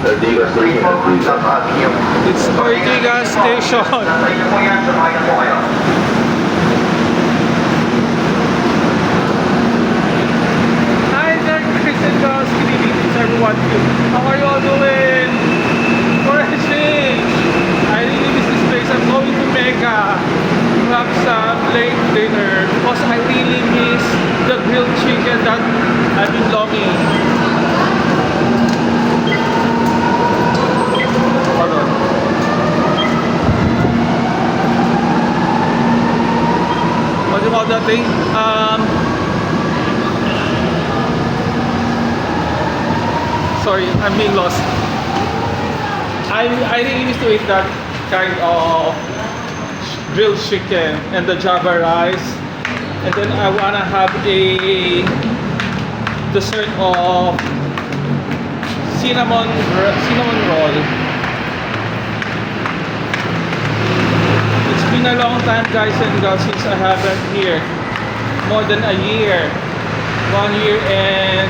It's Ortigas Station. Hi there, Chris and Josh. Good evening to everyone. How are you all doing? For a change, I really miss this place. I'm going to Mega to have some late dinner because I really miss the grilled chicken that I've been longing. Hold on. What do you call that thing? Sorry, I'm being lost. I really used to eat that kind of grilled chicken and the java rice, and then I wanna have a dessert of cinnamon roll. It's been a long time, guys and girls, since I haven't here. More than a year. 1 year and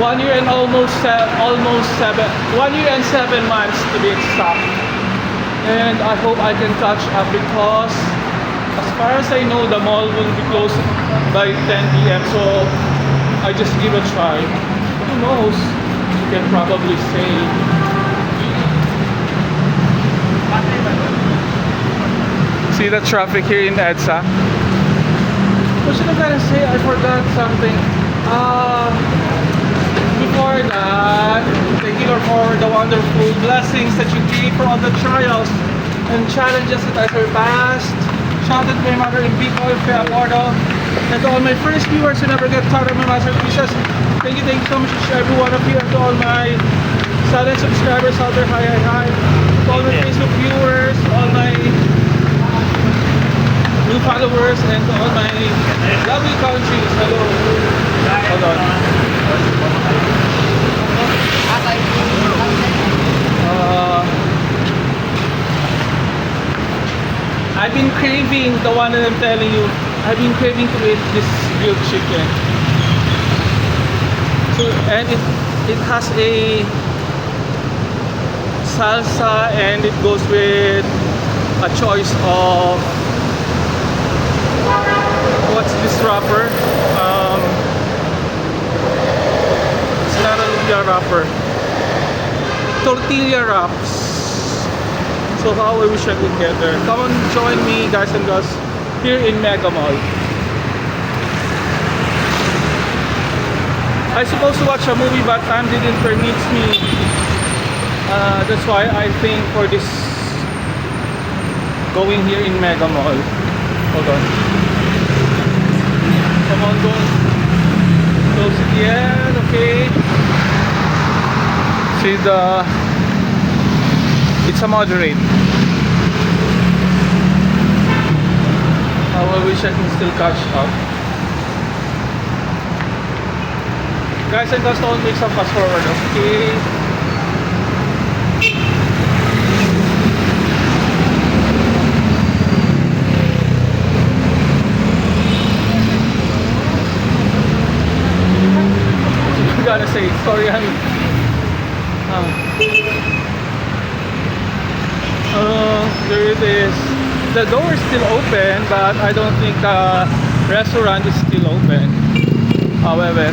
1 year and almost 1 year and 7 months to be exact. And I hope I can catch up because as far as I know, the mall will be closed by 10 p.m. So I just give a try. Who knows? You can probably say. See the traffic here in EDSA? What should I gonna say? I forgot something. Before that, thank you Lord for the wonderful blessings that you gave for all the trials and challenges that I surpassed. Shout out to my mother in Bicol, Kuya Porto, and to all my first viewers who never get tired of my masterpieces. Thank you so much to every one of you, and to all my silent subscribers out there, hi. To all my Facebook viewers, all my new followers, and to all my lovely countries. Hello. Hold on. I've been craving the one that I'm telling you. I've been craving to eat this grilled chicken. So, and it has a salsa, and it goes with a choice of what's this wrapper? It's not a lumpia wrapper. Tortilla wraps. So how I wish I could get there. Come on, join me, guys and girls, here in Mega Mall. I supposed to watch a movie, but time didn't permit me. That's why I think for this going here in Mega Mall. Hold on. Come on, don't close it yet. Okay. See it's a moderate. I wish I can still catch up. Guys and girls, don't make some fast forward, okay? I'm gonna say, sorry, there it is. The door is still open, but I don't think the restaurant is still open. However,